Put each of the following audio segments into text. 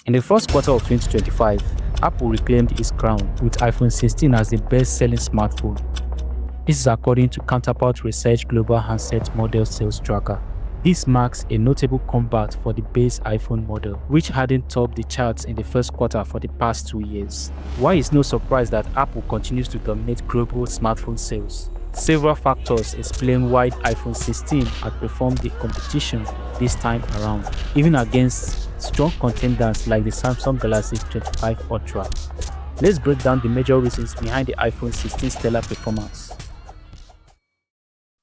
In the first quarter of 2025, Apple reclaimed its crown with iPhone 16 as the best-selling smartphone. This is according to Counterpoint Research Global Handset Model Sales Tracker. This marks a notable comeback for the base iPhone model, which hadn't topped the charts in the first quarter for the past 2 years. Why it's no surprise that Apple continues to dominate global smartphone sales? Several factors explain why iPhone 16 outperformed the competition this time around, even against strong contenders like the Samsung Galaxy 25 Ultra. Let's break down the major reasons behind the iPhone 16 stellar performance.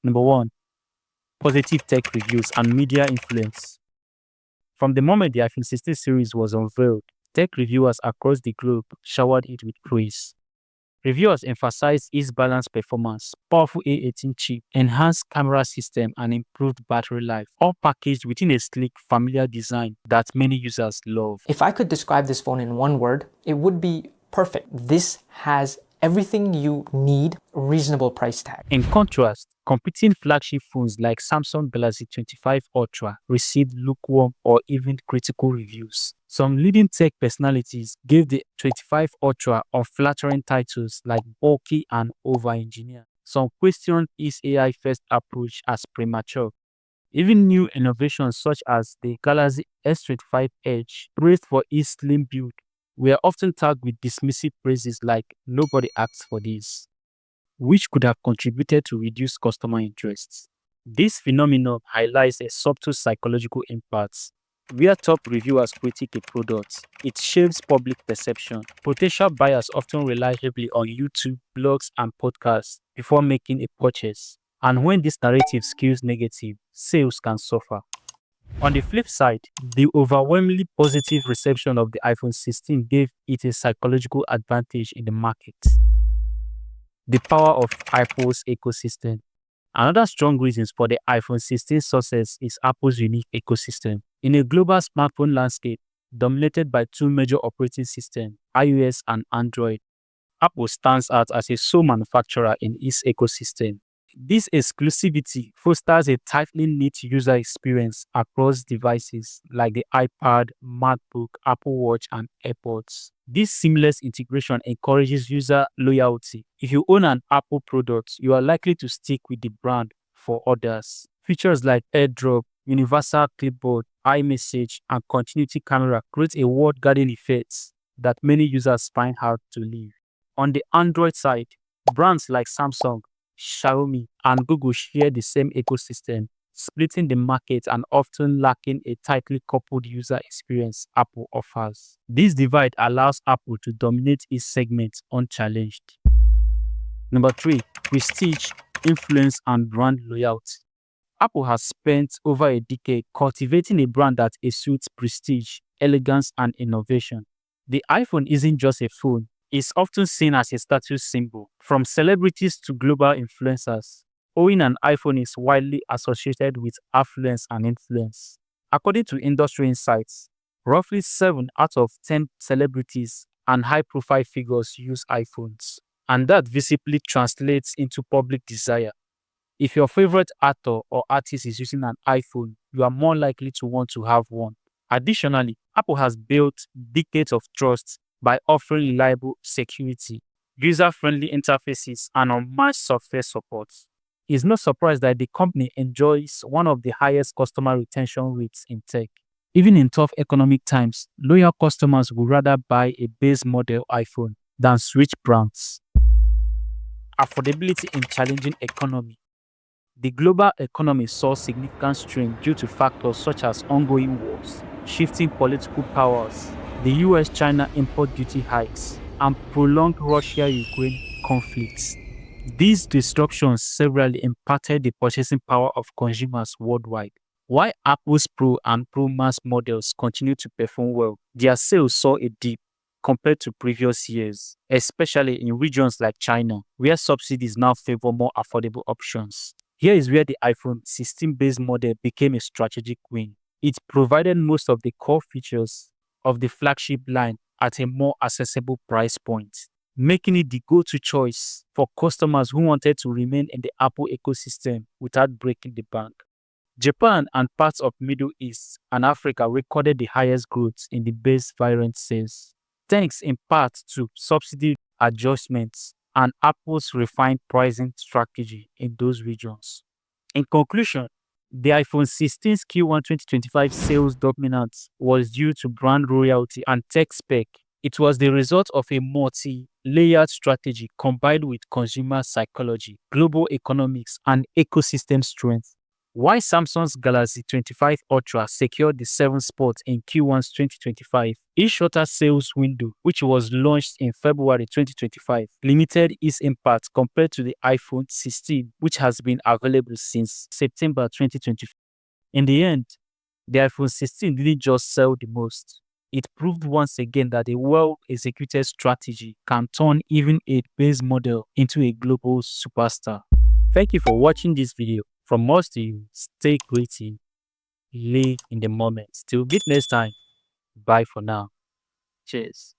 Number 1. Positive tech reviews and media influence. From the moment the iPhone 16 series was unveiled, tech reviewers across the globe showered it with praise. Reviewers emphasized its balanced performance, powerful A18 chip, enhanced camera system, and improved battery life, all packaged within a sleek, familiar design that many users love. If I could describe this phone in one word, it would be perfect. This has everything you need, reasonable price tag. In contrast, competing flagship phones like Samsung Galaxy 25 Ultra received lukewarm or even critical reviews. Some leading tech personalities gave the 25 Ultra unflattering titles like bulky and over-engineered. Some questioned its AI-first approach as premature. Even new innovations such as the Galaxy S25 Edge, praised for its slim build, were often tagged with dismissive praises like "nobody asked for this," which could have contributed to reduced customer interest. This phenomenon highlights a subtle psychological impact. Where top reviewers critique a product, it shapes public perception. Potential buyers often rely heavily on YouTube, blogs, and podcasts before making a purchase. And when this narrative skews negative, sales can suffer. On the flip side, the overwhelmingly positive reception of the iPhone 16 gave it a psychological advantage in the market. The power of Apple's ecosystem. Another strong reason for the iPhone 16 success is Apple's unique ecosystem. In a global smartphone landscape dominated by two major operating systems, iOS and Android, Apple stands out as a sole manufacturer in its ecosystem. This exclusivity fosters a tightly knit user experience across devices like the iPad, MacBook, Apple Watch, and AirPods. This seamless integration encourages user loyalty. If you own an Apple product, you are likely to stick with the brand for others. Features like AirDrop, Universal Clipboard, iMessage, and Continuity Camera create a walled garden effect that many users find hard to leave. On the Android side, brands like Samsung, Xiaomi, and Google share the same ecosystem, splitting the market and often lacking a tightly coupled user experience Apple offers. This divide allows Apple to dominate its segment unchallenged. Number 3. Prestige, influence, and brand loyalty. Apple has spent over a decade cultivating a brand that exudes prestige, elegance, and innovation. The iPhone isn't just a phone. It's often seen as a status symbol. From celebrities to global influencers, owning an iPhone is widely associated with affluence and influence. According to industry insights, roughly 7 out of 10 celebrities and high-profile figures use iPhones, and that visibly translates into public desire. If your favorite actor or artist is using an iPhone, you are more likely to want to have one. Additionally, Apple has built decades of trust by offering reliable security, user-friendly interfaces, and unmatched software support. It's no surprise that the company enjoys one of the highest customer retention rates in tech. Even in tough economic times, loyal customers would rather buy a base model iPhone than switch brands. Affordability in challenging economy. The global economy saw significant strain due to factors such as ongoing wars, shifting political powers, the US-China import duty hikes, and prolonged Russia-Ukraine conflicts. These disruptions severely impacted the purchasing power of consumers worldwide. While Apple's Pro and Pro Max models continue to perform well, their sales saw a dip compared to previous years, especially in regions like China, where subsidies now favor more affordable options. Here is where the iPhone 16 base model became a strategic win. It provided most of the core features of the flagship line at a more accessible price point, making it the go-to choice for customers who wanted to remain in the Apple ecosystem without breaking the bank. Japan and parts of Middle East and Africa recorded the highest growth in the base variant sales, thanks in part to subsidy adjustments and Apple's refined pricing strategy in those regions. In conclusion, the iPhone 16's Q1 2025 sales dominance was due to brand loyalty and tech spec. It was the result of a multi-layered strategy combined with consumer psychology, global economics, and ecosystem strength. Why Samsung's Galaxy 25 Ultra secured the 7th spot in Q1's 2025, its shorter sales window, which was launched in February 2025, limited its impact compared to the iPhone 16, which has been available since September 2024. In the end, the iPhone 16 didn't just sell the most. It proved once again that a well-executed strategy can turn even a base model into a global superstar. Thank you for watching this video. From us to you, stay creative, live in the moment. Till meet next time. Bye for now. Cheers.